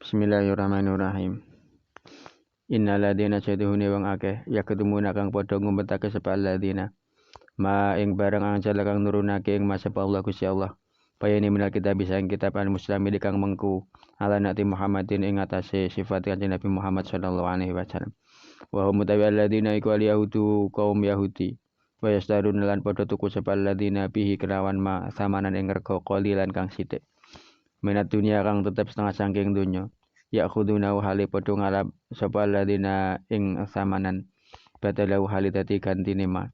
Bismillahirrahmanirrahim. Innal ladzina saduhune wong akeh yaktumuna kang padha ngumpetake sapa alladzina ma ing barang anjal kang nurunake ing masapa Allah Gusti Allah. Payane minal kitab bisa ing kitab al-muslimi kang mengku ala nati Muhammadin ing atase sifat kanjeng Nabi Muhammad sallallahu alaihi wasallam. Wa hum mutawi alladzina iku al-yahudu kaum Yahudi. Wa yastarun lan padha tuku sapa alladzina bihi kelawan ma samanan ing rega qalilan kang sithik. Minat dunia kang tetep setengah sangking dunya ya khuduna hale padha ngalap sapa alladzina ing samanan batalau hale dadi gantine ma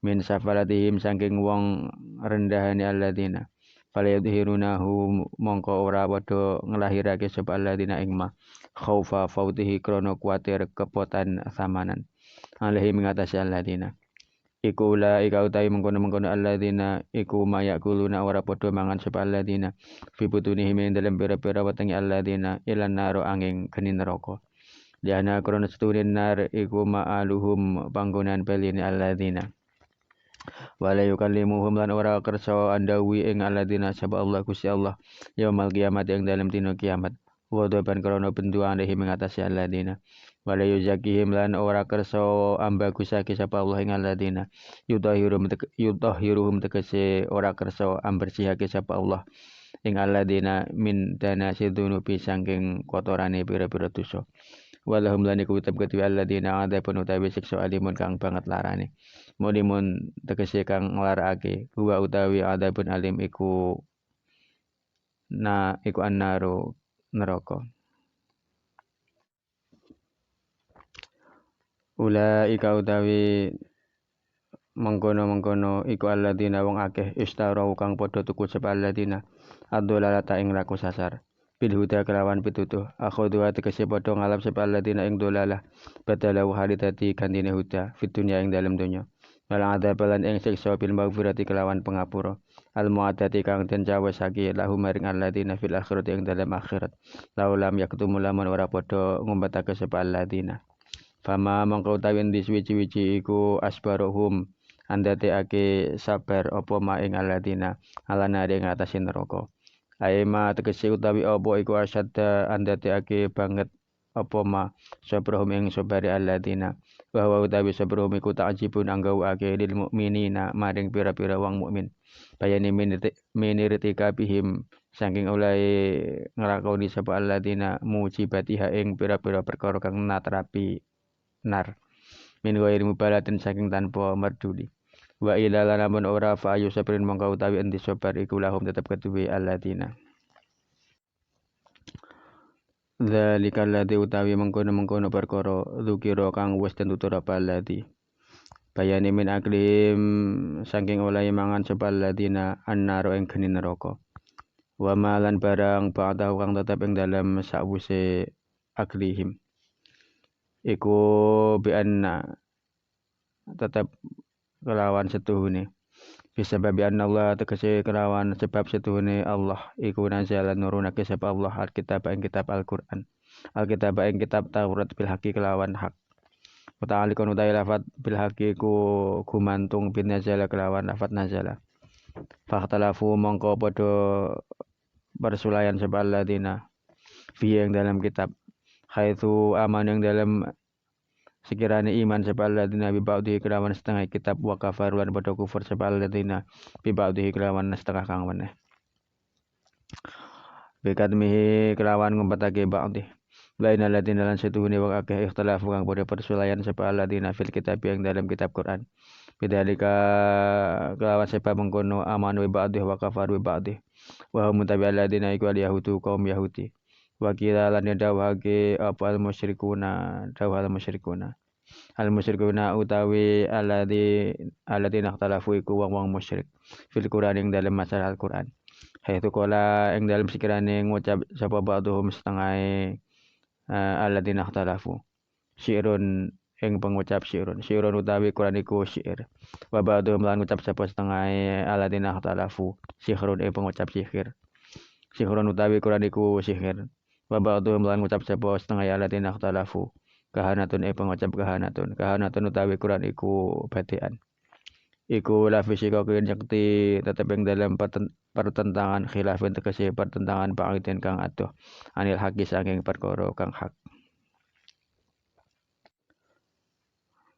min safalatihim sangking wong rendahane alladzina fala yudhirunahu mongko ora padha nglahirake sapa alladzina ing ma khaufa fautihi krana kuwatir kepotan samanan alaihi mengatasi alladzina iku ulaika utawi mengkono-mengkono alladzina iku mayakuluna ora padha mangan sapa alladzina fi butunihim ing dalem pira-pira wetenge alladzina ilan naro angin geni neraka liana krana setune nar iku ma'aluhum panggonan beline alladzina wala yukallimuhum lan ora kersa andawi ing alladzina sapa Allah Gusti Allah yaumul kiamat ing dalem dina kiamat wa doban krana benduan lehi mengatasi alladzina wala yuzakihim lan ora kersa ambagusake sapa Allah ing alladzina yutahhiruhum tegese ora kersa ambersihake sapa Allah ing alladzina min dana sidunubi saking kotorane pira-pira dosa walahum lan iku tetep kedue alladzina adapun utawi siksa alimun kang banget larane mulimun tegese kang nglarakake huwa utawi adapun alim iku annaru neraka. Ulaika utawi mengkono-mengkono iku alladzina wong akeh istarau kang padha tuku sapa alladzina ad-dolalata ing laku sasar bil huda kelawan pitutuh akhadha tegese padha ngalap sapa alladzina ing dolalah badalau hali dadi gantine huda fit dunya ing dalem donya malang ada balan ing siksa bil maghfirati kelawan pangapura al muadati kang den cawesake lahum maring alladzina fil akhirati ing dalem akhirat laulam yaktumu lamun ora padha ngumpetake sapa alladzina fama mongko utawi endi suwi-suwi iku asbaruhum andateake sabar apa ma ing alladzina ala nari ing atase neraka aema tegese utawi apa iku asyadda andateake banget apa ma sabrahum ing sabari alladzina bahwa utawi sabrahum iku ta'jibun anggawake lil mukminina maring pira-pira wong mukmin bayani minirtika bihim saking oleh nglakoni sapa alladzina mujibatiha ing pira-pira perkara kang natrapi nar min ghairi mubalatin saking tanpa merduli wa ila lamun ora fa ayu sabrin mongko utawi endi sabar iku lahum tetep kedue alladzina zalika alladzi utawi mengkono-mengkono perkara dzukira kang wis den tutur apa alladzi bayane min aklim saking oleh mangan sapa alladzina annaro ing geni neraka wa malan barang ba'dahu kang tetep ing dalem sakwise aklihim iku bi'anna tetap kelawan setuhune bisa babi Allah tegese kelawan sebab setuhune Allah iku nazala nurunake sapa Allah alkitab ing kitab Al-Qur'an alkitab ing kitab Taurat bil haqi kelawan hak utalikon utai lafat bil haqi ku gumantung bin nazala kelawan lafat nazala fakhtalafu mongko padha bersulayan sapa alladzina fi ing dalam kitab haitsu aman yang dalam sekiranya iman sapa alladzina bi ba'dhi kelawan setengah kitab wa kafaru lan padha kufur sapa alladzina bi ba'dhi kelawan setengah kang meneh bikadmihi kelawan ngumpetake ba'dhi lain alladzina lan setuhune wong akeh ikhtalafu kang padha persulayan sapa alladzina fil kitab yang dalam kitab Quran bidzalika kelawan sebab mengkono aman wa ba'dhi wa kafaru wa ba'dhi wa hum tabi alladzina iku al-yahudu kaum Yahudi wakila lan dawuhake apa al musyrikuna utawi alladzina ikhtalafu iku wong-wong musyrik fil Qur'an ing dalem masalah Al-Qur'an haitsu qala ing dalem sekirane ngucap sapa ba'dhum setengah alladzina ikhtalafu syi'run ing pengucap syi'run utawi Qur'an iku syi'r wa ba'dhum lan ngucap sapa setengah alladzina ikhtalafu syi'run ing pengucap sihir syi'run utawi Qur'an iku sihir wa ba'dhum lan ngucap sapa setengah alladzina ikhtalafu kahanatun pengucap kahanatun utawi Quran iku badean iku la fisikakin yakti tetep ing dalam pertentangan khilafin tegese pertentangan ba'idin kang adoh anil haqi saking perkara kang hak.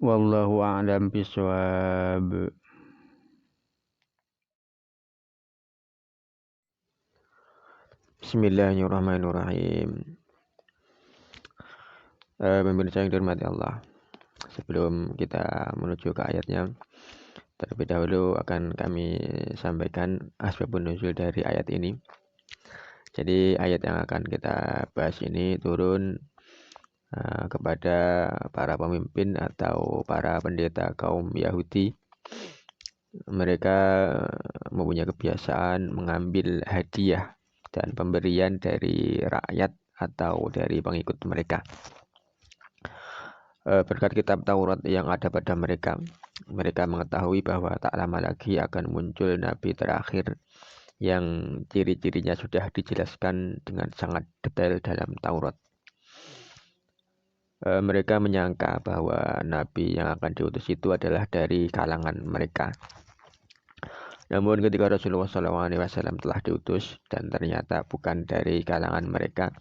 Wallahu a'lam bishawab. Bismillahirrahmanirrahim. Pemirsa yang dihormati Allah, sebelum kita menuju ke ayatnya, terlebih dahulu akan kami sampaikan asbabun nuzul dari ayat ini. Jadi ayat yang akan kita bahas ini turun kepada para pemimpin atau para pendeta kaum Yahudi. Mereka mempunyai kebiasaan mengambil hadiah dan pemberian dari rakyat atau dari pengikut mereka. Berkat kitab Taurat yang ada pada mereka, mereka mengetahui bahwa tak lama lagi akan muncul nabi terakhir yang ciri-cirinya sudah dijelaskan dengan sangat detail dalam Taurat. Mereka menyangka bahwa nabi yang akan diutus itu adalah dari kalangan mereka. Namun ketika Rasulullah SAW telah diutus dan ternyata bukan dari kalangan mereka,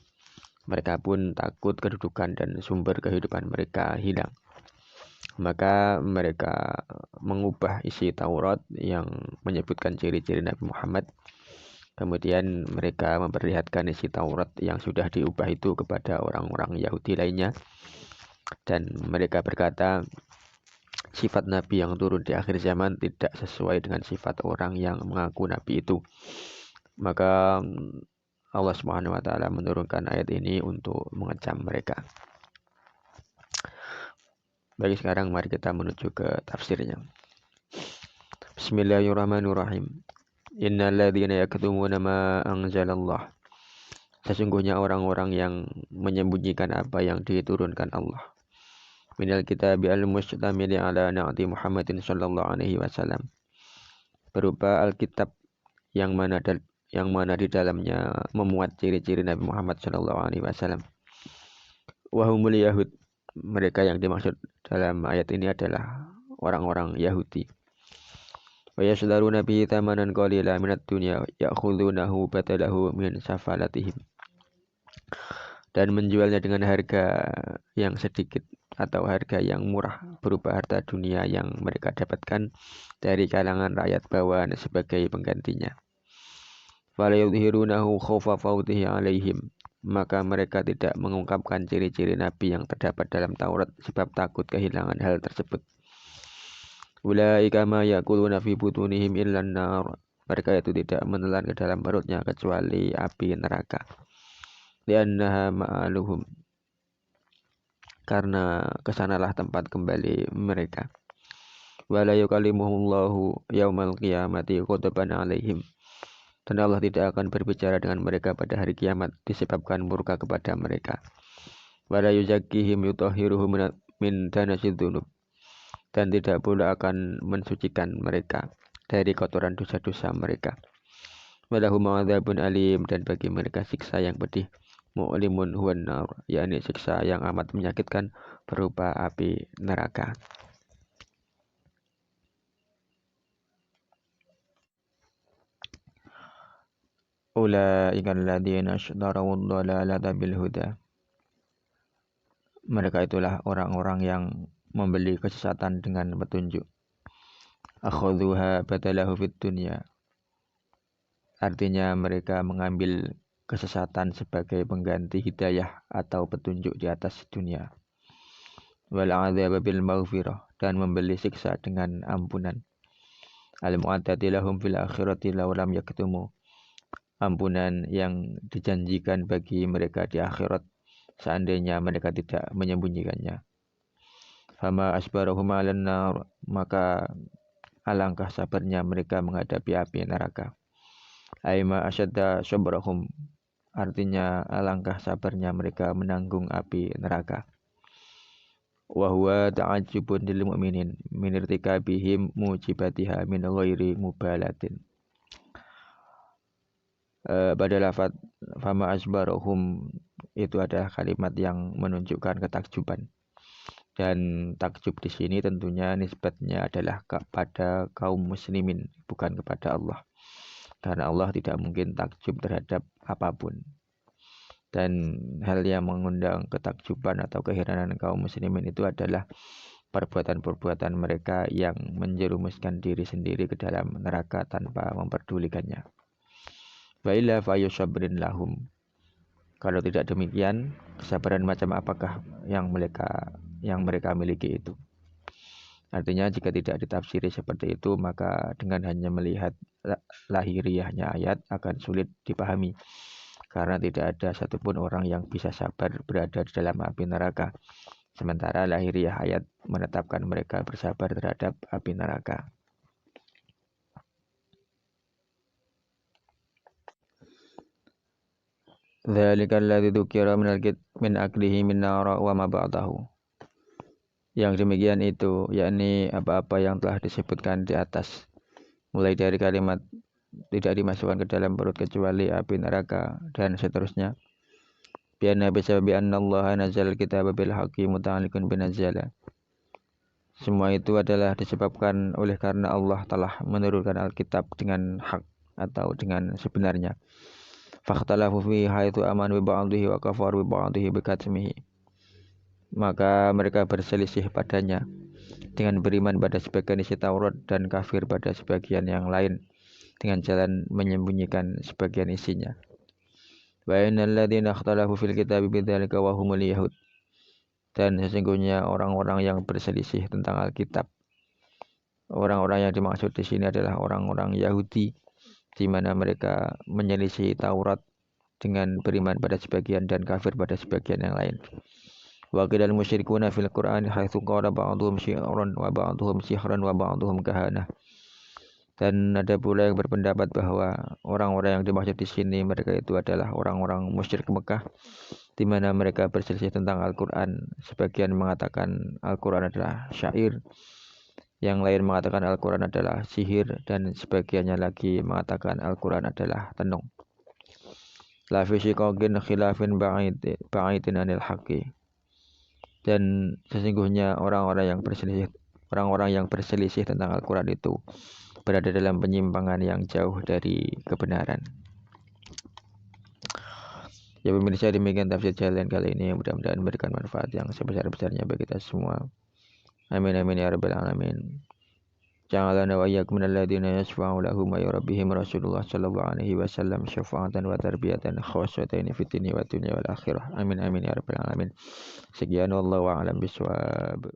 mereka pun takut kedudukan dan sumber kehidupan mereka hilang. Maka mereka mengubah isi Taurat yang menyebutkan ciri-ciri Nabi Muhammad. Kemudian mereka memperlihatkan isi Taurat yang sudah diubah itu kepada orang-orang Yahudi lainnya. Dan mereka berkata, sifat Nabi yang turun di akhir zaman tidak sesuai dengan sifat orang yang mengaku Nabi itu. Maka Allah Subhanahu wa taala menurunkan ayat ini untuk mengecam mereka. Baik, sekarang mari kita menuju ke tafsirnya. Bismillahirrahmanirrahim. Innal ladzina yaktumuna ma anzalallah. Sesungguhnya orang-orang yang menyembunyikan apa yang diturunkan Allah. Minal kitabi al-mustamili ala na'ti Muhammadin sallallahu alaihi wasallam. Berupa Alkitab yang mana di dalamnya memuat ciri-ciri Nabi Muhammad sallallahu alaihi wasallam. Wahumul Yahud, mereka yang dimaksud dalam ayat ini adalah orang-orang Yahudi. Wa yasdaruna bihi thamanan qalila minad dunya ya'khudhunahu batalahu min safalatihim. Dan menjualnya dengan harga yang sedikit atau harga yang murah berupa harta dunia yang mereka dapatkan dari kalangan rakyat bawahan sebagai penggantinya. Fala yudhirunahu khawfa fawdihi alaihim. Maka mereka tidak mengungkapkan ciri-ciri Nabi yang terdapat dalam Taurat sebab takut kehilangan hal tersebut. Ulaika ma yaquluna fi butunihim illan nar. Mereka itu tidak menelan ke dalam perutnya kecuali api neraka. Liannaha ma'aluhum. Karena kesanalah tempat kembali mereka. Wala yukallimuhullahu yaumal qiyamati ghadaban alaihim. Dan Allah tidak akan berbicara dengan mereka pada hari kiamat disebabkan murka kepada mereka. Wala yuzakkihim yutahhiruhum min danasid dzunub. Dan tidak pula akan mensucikan mereka dari kotoran dosa-dosa mereka. Walahum adzabun alim, dan bagi mereka siksa yang pedih. Mu'limun huwan nar, yakni siksa yang amat menyakitkan berupa api neraka. Ulaika alladzina ashdaraw ad-dhalalata bil huda. Mereka itulah orang-orang yang membeli kesesatan dengan petunjuk. Akhadhuha batalahu fid dunya. Artinya mereka mengambil kesesatan sebagai pengganti hidayah atau petunjuk di atas dunia. Wal 'adzaba bil maghfirah, dan membeli siksa dengan ampunan. Al mu'addati lahum fil akhirati law lam yaktumu. Ampunan yang dijanjikan bagi mereka di akhirat seandainya mereka tidak menyembunyikannya. Fama asbarahum 'alan nar, maka alangkah sabarnya mereka menghadapi api neraka. Aima asyadda sabrahum, artinya alangkah sabarnya mereka menanggung api neraka. Wa huwa ta'ajjubun lil mu'minin min irtikabihim mujibatiha min ghairi mubalatin. Pada lafaz fama asbarahum itu adalah kalimat yang menunjukkan ketakjuban. Dan takjub di sini tentunya nisbatnya adalah kepada kaum muslimin, bukan kepada Allah. Karena Allah tidak mungkin takjub terhadap apapun. Dan hal yang mengundang ketakjuban atau keheranan kaum muslimin itu adalah perbuatan-perbuatan mereka yang menjerumuskan diri sendiri ke dalam neraka tanpa memperdulikannya. Wa illa fayusabrin lahum. Kalau tidak demikian, kesabaran macam apakah yang mereka miliki itu? Artinya jika tidak ditafsiri seperti itu, maka dengan hanya melihat lahiriahnya ayat akan sulit dipahami. Karena tidak ada satupun orang yang bisa sabar berada di dalam api neraka. Sementara lahiriah ayat menetapkan mereka bersabar terhadap api neraka. Dzalikal ladzi dzukira min aklihi min nara wa ma ba'dahu. Yang demikian itu, yakni apa-apa yang telah disebutkan di atas, mulai dari kalimat tidak dimasukkan ke dalam perut kecuali api neraka dan seterusnya. Bianna bisababi annallaha nazzala al-kitaba bil haqqi muta'alliqun binazzala. Semua itu adalah disebabkan oleh karena Allah telah menurunkan Alkitab dengan hak atau dengan sebenarnya. Fakhtalafu fi haitsu amanu bi ba'dihi wa kafaru bi ba'dihi bi katmihi. Maka mereka berselisih padanya dengan beriman pada sebagian isi Taurat dan kafir pada sebagian yang lain dengan jalan menyembunyikan sebagian isinya. Wa innal ladzina ikhtalafu fil kitabi bidzalika wa humul yahud. Dan sesungguhnya orang-orang yang berselisih tentang Alkitab, orang-orang yang dimaksud di sini adalah orang-orang Yahudi, di mana mereka menyelisih Taurat dengan beriman pada sebagian dan kafir pada sebagian yang lain. Wa qilal musyrikuna fil Qur'an haitsu qala ba'dhum syi'run wa ba'dhum sihran wa ba'dhum kahanah. Dan ada pula yang berpendapat bahwa orang-orang yang dimaksud di sini mereka itu adalah orang-orang musyrik Mekah, di mana mereka berselisih tentang Al-Qur'an. Sebagian mengatakan Al-Qur'an adalah syair, yang lain mengatakan Al-Qur'an adalah sihir, dan sebagiannya lagi mengatakan Al-Qur'an adalah tenung. La fi shiqaqin khilafin ba'idin anil haqqi. Dan sesungguhnya orang-orang yang berselisih tentang Al-Quran itu berada dalam penyimpangan yang jauh dari kebenaran. Ya pemirsa, demikian tafsir jalan kali ini, mudah-mudahan memberikan manfaat yang sebesar-besarnya bagi kita semua. Amin amin ya rabbal alamin. Ja'alana wa iyyakum minal ladzina yashfa'u lahum wa yurabbihim Rasulullah sallallahu alaihi wasallam syafa'atan wa tarbiyatan khassatan fid dunya wa dunya wal akhirah. Amin amin ya rabbal alamin. Sekian wallahu a'lam bishawab.